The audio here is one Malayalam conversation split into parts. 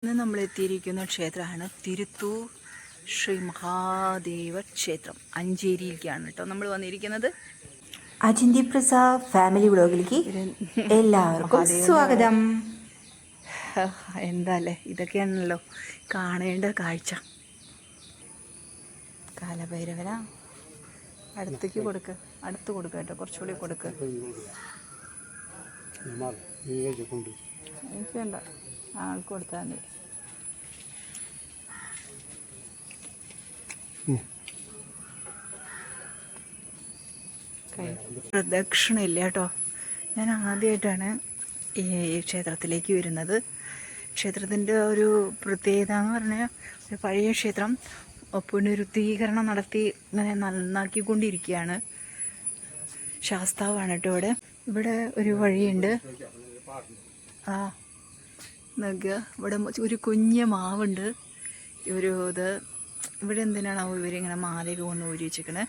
ഇന്ന് നമ്മൾ എത്തിയിരിക്കുന്ന ക്ഷേത്രമാണ് തിരുത്തൂർ ശ്രീ മഹാദേവ ക്ഷേത്രം. അഞ്ചേരിയിലേക്കാണ് കേട്ടോ നമ്മൾ വന്നിരിക്കുന്നത്. അജിന്തി പ്രസാദ് ഫാമിലി വ്ളോഗിലേക്ക് എല്ലാവർക്കും സ്വാഗതം. എന്താല്ലേ, ഇതൊക്കെയാണല്ലോ കാണേണ്ട കാഴ്ച. കാലഭൈരവന അടുത്തേക്ക് കൊടുക്കുക, അടുത്ത് കൊടുക്കുക കേട്ടോ, കുറച്ചുകൂടി കൊടുക്കുക. എനിക്ക് വേണ്ട, ആൾക്ക് കൊടുത്താൽ മതി. പ്രദക്ഷിണയില്ല കേട്ടോ. ഞാൻ ആദ്യമായിട്ടാണ് ഈ ക്ഷേത്രത്തിലേക്ക് വരുന്നത്. ക്ഷേത്രത്തിൻ്റെ ഒരു പ്രത്യേകത എന്ന് പറഞ്ഞാൽ, ഒരു പഴയ ക്ഷേത്രം പുനരുദ്ധീകരണം നടത്തി ഇങ്ങനെ നന്നാക്കിക്കൊണ്ടിരിക്കുകയാണ്. ശാസ്താവാണ് കേട്ടോ ഇവിടെ. ഇവിടെ ഒരു വഴിയുണ്ട്. നോക്കുക, ഇവിടെ ഒരു കുഞ്ഞ് മാവുണ്ട്. ഇവിടെ എന്തിനാണാവോ ഇവരിങ്ങനെ മാലയൊക്കെ കൊണ്ട് ഊരി വെച്ചിരിക്കണേ.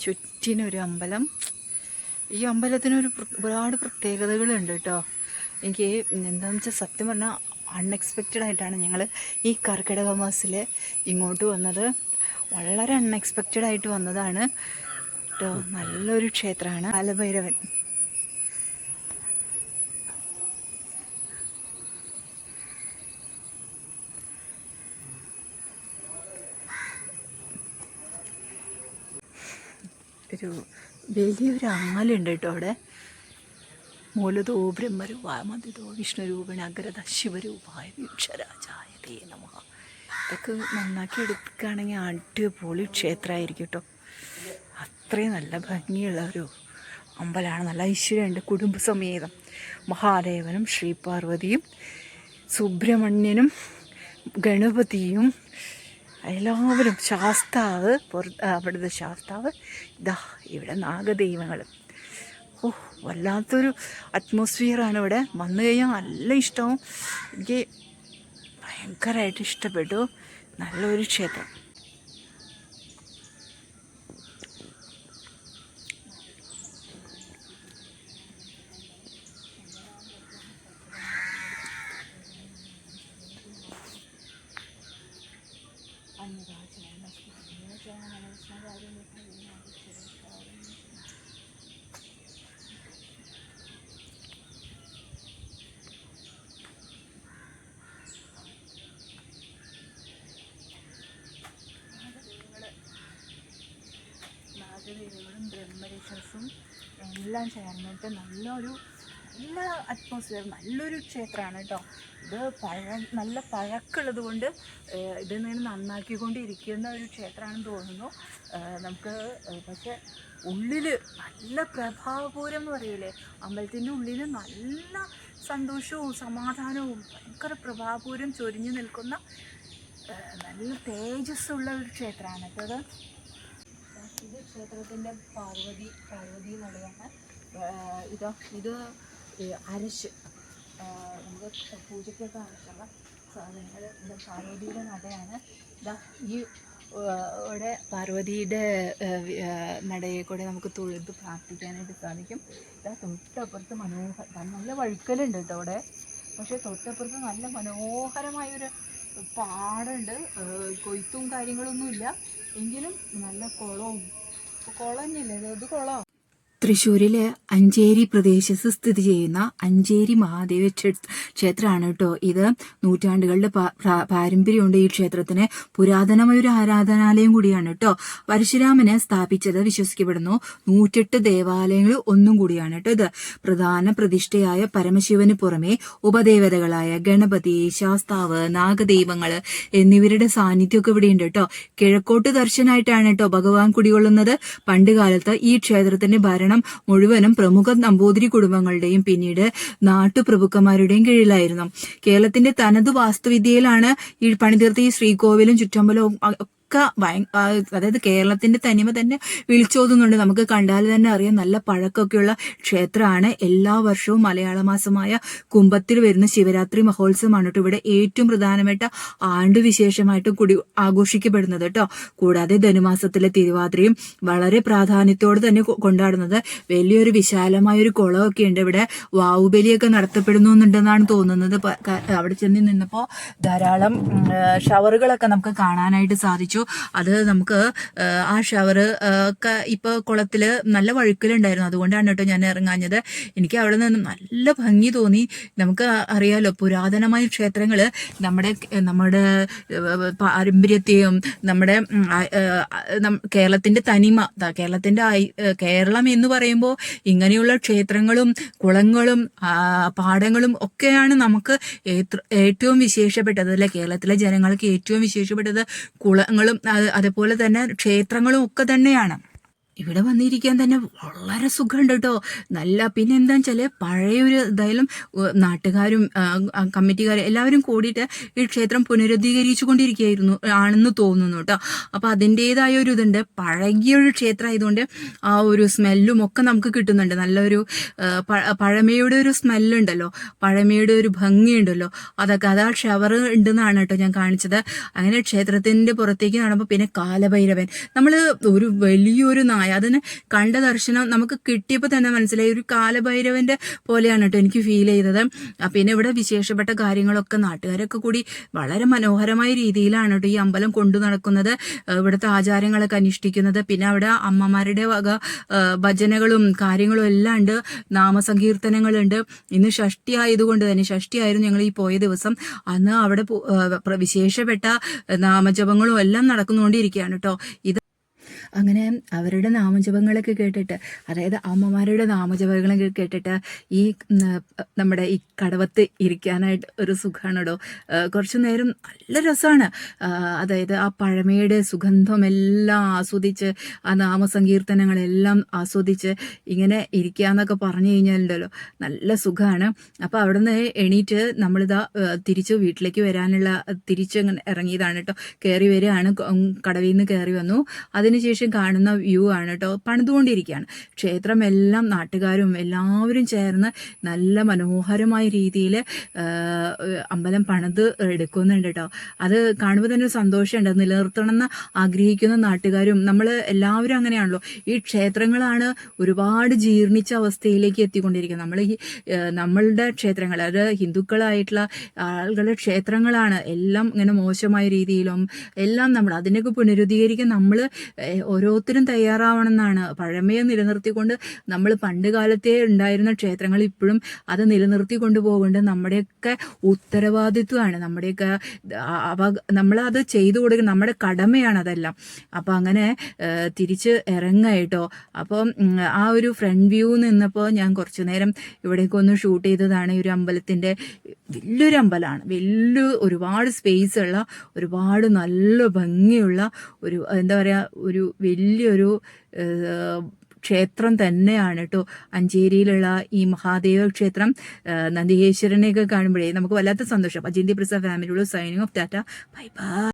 ചുറ്റിനൊരു അമ്പലം. ഈ അമ്പലത്തിന് ഒരുപാട് പ്രത്യേകതകളുണ്ട് കേട്ടോ. എനിക്ക് എന്താണെന്ന് വെച്ചാൽ, സത്യം പറഞ്ഞാൽ അൺഎക്സ്പെക്റ്റഡ് ആയിട്ടാണ് ഞങ്ങൾ ഈ കർക്കിടക മാസത്തിൽ ഇങ്ങോട്ട് വന്നത്. വളരെ അൺഎക്സ്പെക്റ്റഡ് ആയിട്ട് വന്നതാണ് കേട്ടോ. നല്ലൊരു ക്ഷേത്രമാണ് കാലഭൈരവൻ. ഒരു വലിയൊരു ആലുണ്ട് കേട്ടോ അവിടെ. മൂലതോ ബ്രഹ്മരൂപാമതിതോ വിഷ്ണുരൂപണ അഗ്രത ശിവരൂപായ വീക്ഷരാജായ തേ നമഃ. ഇതൊക്കെ നന്നാക്കി എടുക്കുകയാണെങ്കിൽ അടിപൊളി ക്ഷേത്രമായിരിക്കും കേട്ടോ. അത്രയും നല്ല ഭംഗിയുള്ള ഒരു അമ്പലമാണ്. നല്ല ഐശ്വര്യമുണ്ട്. കുടുംബസമേതം മഹാദേവനും ശ്രീപാർവതിയും സുബ്രഹ്മണ്യനും ഗണപതിയും എല്ലാവരും, ശാസ്താവ് അവിടുത്തെ ശാസ്താവ്, ഇവിടെ നാഗദൈവങ്ങളും. വല്ലാത്തൊരു അറ്റ്മോസ്ഫിയറാണ് ഇവിടെ. വന്നു കഴിഞ്ഞാൽ നല്ല ഇഷ്ടവും. എനിക്ക് ഭയങ്കരമായിട്ട് ഇഷ്ടപ്പെട്ടു. നല്ലൊരു ക്ഷേത്രം. നാഗദൈവങ്ങളും ബ്രഹ്മരക്ഷസും എല്ലാം ചേർന്നിട്ട് നല്ല അറ്റ്മോസ്ഫിയർ, നല്ലൊരു ക്ഷേത്രമാണ് കേട്ടോ. ഇത് നല്ല പഴക്കമുള്ളത് കൊണ്ട് ഇതിങ്ങനെ നന്നാക്കിക്കൊണ്ടിരിക്കുന്ന ഒരു ക്ഷേത്രമാണെന്ന് തോന്നുന്നു നമുക്ക്. പക്ഷെ ഉള്ളിൽ നല്ല പ്രഭാപൂരം എന്ന് പറയൂലേ, അമ്പലത്തിൻ്റെ ഉള്ളിൽ നല്ല സന്തോഷവും സമാധാനവും ഭയങ്കര പ്രഭാപൂരം ചൊരിഞ്ഞു നിൽക്കുന്ന നല്ല തേജസ്സുള്ള ഒരു ക്ഷേത്രമാണ് കേട്ടോ. ഇത് ക്ഷേത്രത്തിൻ്റെ പാർവതി നടയാണ്. ഇത് അരശ്, നമുക്ക് പൂജയ്ക്കൊക്കെ ആവശ്യമുള്ള സാധനങ്ങൾ. ഇത് പാർവതിയുടെ നടയാണ്. ഈ ഇവിടെ പാർവതിയുടെ നടയെ കൂടെ നമുക്ക് തൊഴുത് പ്രാർത്ഥിക്കാനായിട്ട് സാധിക്കും. തൊട്ടപ്പുറത്ത് നല്ല വഴുക്കലുണ്ട് കേട്ടോ അവിടെ. പക്ഷേ തൊട്ടപ്പുറത്ത് നല്ല മനോഹരമായൊരു പാടുണ്ട്. കൊയ്ത്തും കാര്യങ്ങളൊന്നുമില്ല, എങ്കിലും നല്ല കുളവും. കുളം തന്നെയല്ലേ ഇത്? കുളം. തൃശ്ശൂരിലെ അഞ്ചേരി പ്രദേശത്ത് സ്ഥിതി ചെയ്യുന്ന അഞ്ചേരി മഹാദേവ ക്ഷേത്രമാണ് കേട്ടോ ഇത്. നൂറ്റാണ്ടുകളുടെ പാരമ്പര്യമുണ്ട് ഈ ക്ഷേത്രത്തിന്. പുരാതനമായ ഒരു ആരാധനാലയം കൂടിയാണ് കേട്ടോ. പരശുരാമനെ സ്ഥാപിച്ചത് വിശ്വസിക്കപ്പെടുന്നു. 108 ദേവാലയങ്ങൾ ഒന്നും കൂടിയാണ് കേട്ടോ ഇത്. പ്രധാന പ്രതിഷ്ഠയായ പരമശിവന് പുറമെ ഉപദേവതകളായ ഗണപതി, ശാസ്താവ്, നാഗദൈവങ്ങള് എന്നിവരുടെ സാന്നിധ്യമൊക്കെ ഇവിടെ ഉണ്ട് കേട്ടോ. കിഴക്കോട്ട് ദർശനമായിട്ടാണ് കേട്ടോ ഭഗവാൻ കുടികൊള്ളുന്നത്. പണ്ടുകാലത്ത് ഈ ക്ഷേത്രത്തിന്റെ ഭരണം മുഴുവനും പ്രമുഖ നമ്പൂതിരി കുടുംബങ്ങളുടെയും പിന്നീട് നാട്ടുപ്രഭുക്കന്മാരുടെയും കീഴിലായിരുന്നു. കേരളത്തിന്റെ തനതു വാസ്തുവിദ്യയിലാണ് ഈ പണിതീർത്ത ഈ ശ്രീകോവിലും ചുറ്റമ്പലവും ഒക്കെ ഒക്കെ അതായത് കേരളത്തിന്റെ തനിമ തന്നെ വിളിച്ചോതുന്നുണ്ട്. നമുക്ക് കണ്ടാൽ തന്നെ അറിയാം, നല്ല പഴക്കമൊക്കെയുള്ള ക്ഷേത്രമാണ്. എല്ലാ വർഷവും മലയാള മാസമായ കുംഭത്തിൽ വരുന്ന ശിവരാത്രി മഹോത്സവമാണ് കേട്ടോ ഇവിടെ ഏറ്റവും പ്രധാനപ്പെട്ട ആണ്ട് വിശേഷമായിട്ട് കൂടി ആഘോഷിക്കപ്പെടുന്നത് കേട്ടോ. കൂടാതെ ധനുമാസത്തിലെ തിരുവാതിരയും വളരെ പ്രാധാന്യത്തോടെ തന്നെ കൊണ്ടാടുന്നത്. വലിയൊരു വിശാലമായ ഒരു കുളമൊക്കെ ഉണ്ട് ഇവിടെ. വാവുബലിയൊക്കെ നടത്തപ്പെടുന്നുണ്ടെന്നാണ് തോന്നുന്നത്. അവിടെ ചെന്ന് നിന്നപ്പോൾ ധാരാളം ഷവറുകളൊക്കെ നമുക്ക് കാണാനായിട്ട് സാധിച്ചു. അത് നമുക്ക് ആ ഷവർ ഒക്കെ ഇപ്പൊ കുളത്തില് നല്ല വഴുക്കലുണ്ടായിരുന്നു, അതുകൊണ്ടാണ് കേട്ടോ ഞാൻ ഇറങ്ങാഞ്ഞത്. എനിക്ക് അവിടെ നിന്ന് നല്ല ഭംഗി തോന്നി. നമുക്ക് അറിയാലോ, പുരാതനമായ ക്ഷേത്രങ്ങള് നമ്മുടെ പാരമ്പര്യത്തെയും നമ്മുടെ കേരളത്തിന്റെ തനിമ, കേരളം എന്ന് പറയുമ്പോൾ ഇങ്ങനെയുള്ള ക്ഷേത്രങ്ങളും കുളങ്ങളും പാടങ്ങളും ഒക്കെയാണ് നമുക്ക് ഏറ്റവും വിശേഷപ്പെട്ടത് അല്ലെ. കേരളത്തിലെ ജനങ്ങൾക്ക് ഏറ്റവും വിശേഷപ്പെട്ടത് കുളങ്ങളും അതുപോലെ തന്നെ ക്ഷേത്രങ്ങളും ഒക്കെ തന്നെയാണ്. ഇവിടെ വന്നിരിക്കാൻ തന്നെ വളരെ സുഖമുണ്ട് കേട്ടോ. നല്ല പിന്നെ എന്താ വെച്ചാൽ പഴയൊരു എന്തായാലും നാട്ടുകാരും കമ്മിറ്റിക്കാരും എല്ലാവരും കൂടിയിട്ട് ഈ ക്ഷേത്രം പുനരുദ്ധീകരിച്ചു കൊണ്ടിരിക്കുകയായിരുന്നു ആണെന്ന് തോന്നുന്നു കേട്ടോ. അപ്പം അതിൻ്റെതായ ഒരു ഇതുണ്ട്. പഴകിയൊരു ക്ഷേത്രം ആയതുകൊണ്ട് ആ ഒരു സ്മെല്ലും ഒക്കെ നമുക്ക് കിട്ടുന്നുണ്ട്. നല്ലൊരു പഴമയുടെ ഒരു സ്മെല്ലുണ്ടല്ലോ, പഴമയുടെ ഒരു ഭംഗിയുണ്ടല്ലോ, അതൊക്കെ അത് ആ ഷവർ ഉണ്ടെന്നാണ് കേട്ടോ ഞാൻ കാണിച്ചത്. അങ്ങനെ ക്ഷേത്രത്തിൻ്റെ പുറത്തേക്ക് നടക്കുമ്പോൾ പിന്നെ കാലഭൈരവൻ, നമ്മൾ ഒരു വലിയൊരു അതിന് കണ്ട ദർശനം നമുക്ക് കിട്ടിയപ്പോൾ തന്നെ മനസ്സിലായി, ഒരു കാലഭൈരവന്റെ പോലെയാണ് കേട്ടോ എനിക്ക് ഫീൽ ചെയ്തത്. പിന്നെ ഇവിടെ വിശേഷപ്പെട്ട കാര്യങ്ങളൊക്കെ നാട്ടുകാരൊക്കെ കൂടി വളരെ മനോഹരമായ രീതിയിലാണ് കേട്ടോ ഈ അമ്പലം കൊണ്ടു നടക്കുന്നത്, ഇവിടുത്തെ ആചാരങ്ങളൊക്കെ അനുഷ്ഠിക്കുന്നത്. പിന്നെ അവിടെ അമ്മമാരുടെ വക ഭജനകളും കാര്യങ്ങളും എല്ലാം ഉണ്ട്, നാമസങ്കീർത്തനങ്ങളുണ്ട്. ഇന്ന് ഷഷ്ടി ആയതുകൊണ്ട് തന്നെ, ഷഷ്ടിയായിരുന്നു ഞങ്ങൾ ഈ പോയ ദിവസം, അന്ന് അവിടെ വിശേഷപ്പെട്ട നാമജപങ്ങളും എല്ലാം നടന്നുകൊണ്ടിരിക്കുകയാണ് കേട്ടോ. അങ്ങനെ അവരുടെ നാമജപങ്ങളൊക്കെ കേട്ടിട്ട്, അതായത് അമ്മമാരുടെ നാമജപങ്ങളൊക്കെ കേട്ടിട്ട് ഈ നമ്മുടെ ഈ കടവത്ത് ഇരിക്കാനായിട്ട് ഒരു സുഖമാണോ. കുറച്ചു നേരം നല്ല രസമാണ്. അതായത് ആ പഴമയുടെ സുഗന്ധമെല്ലാം ആസ്വദിച്ച് ആ നാമസങ്കീർത്തനങ്ങളെല്ലാം ആസ്വദിച്ച് ഇങ്ങനെ ഇരിക്കാന്നൊക്കെ പറഞ്ഞു കഴിഞ്ഞാലുണ്ടല്ലോ നല്ല സുഖമാണ്. അപ്പോൾ അവിടെ നിന്ന് എണീറ്റ് നമ്മളിതാ തിരിച്ച് വീട്ടിലേക്ക് വരാനുള്ള തിരിച്ച് ഇറങ്ങിയതാണ് കേട്ടോ. കയറി വരികയാണ്, കടവിൽ നിന്ന് കയറി വന്നു. അതിനുശേഷം കാണുന്ന വ്യൂ ആണ് കേട്ടോ. പണിതുകൊണ്ടിരിക്കുകയാണ് ക്ഷേത്രം. എല്ലാം നാട്ടുകാരും എല്ലാവരും ചേർന്ന് നല്ല മനോഹരമായ രീതിയിൽ അമ്പലം പണിത് എടുക്കുന്നുണ്ട് കേട്ടോ. അത് കാണുമ്പോൾ തന്നെ ഒരു സന്തോഷമുണ്ട്. നിലനിർത്തണം എന്ന് ആഗ്രഹിക്കുന്ന നാട്ടുകാരും നമ്മൾ എല്ലാവരും അങ്ങനെയാണല്ലോ. ഈ ക്ഷേത്രങ്ങളാണ് ഒരുപാട് ജീർണിച്ച അവസ്ഥയിലേക്ക് എത്തിക്കൊണ്ടിരിക്കുന്നത്. നമ്മളുടെ ക്ഷേത്രങ്ങൾ, അതായത് ഹിന്ദുക്കളായിട്ടുള്ള ആളുകളുടെ ക്ഷേത്രങ്ങളാണ് എല്ലാം ഇങ്ങനെ മോശമായ രീതിയിലും എല്ലാം നമ്മൾ അതിനൊക്കെ പുനരുദ്ധീകരിക്കാൻ നമ്മൾ ഓരോരുത്തരും തയ്യാറാവണമെന്നാണ്. പഴമയെ നിലനിർത്തിക്കൊണ്ട് നമ്മൾ പണ്ട് കാലത്തെ ഉണ്ടായിരുന്ന ക്ഷേത്രങ്ങൾ ഇപ്പോഴും അത് നിലനിർത്തി കൊണ്ടുപോകേണ്ടത് നമ്മുടെയൊക്കെ ഉത്തരവാദിത്വമാണ്, നമ്മുടെയൊക്കെ നമ്മളത് ചെയ്തു കൊടുക്കുക നമ്മുടെ കടമയാണ് അതെല്ലാം. അപ്പം അങ്ങനെ തിരിച്ച് ഇറങ്ങായിട്ടോ. അപ്പം ആ ഒരു ഫ്രണ്ട് വ്യൂ നിന്നപ്പോൾ ഞാൻ കുറച്ചു നേരം ഇവിടേക്ക് ഒന്ന് ഷൂട്ട് ചെയ്തതാണ്. ഈ ഒരു അമ്പലത്തിൻ്റെ വലിയൊരു അമ്പലമാണ്, ഒരുപാട് സ്പേസ് ഉള്ള, ഒരുപാട് നല്ല ഭംഗിയുള്ള ഒരു എന്താ പറയുക, ഒരു വലിയൊരു ക്ഷേത്രം തന്നെയാണ് കേട്ടോ. അഞ്ചേരിയിലുള്ള ഈ മഹാദേവ ക്ഷേത്രം, നന്ദികേശ്വരനെയൊക്കെ കാണുമ്പോഴേ നമുക്ക് വല്ലാത്ത സന്തോഷം. അജിന്ത്യ പ്രസാദ് ഫാമിലിയുള്ള signing off tata, bye by.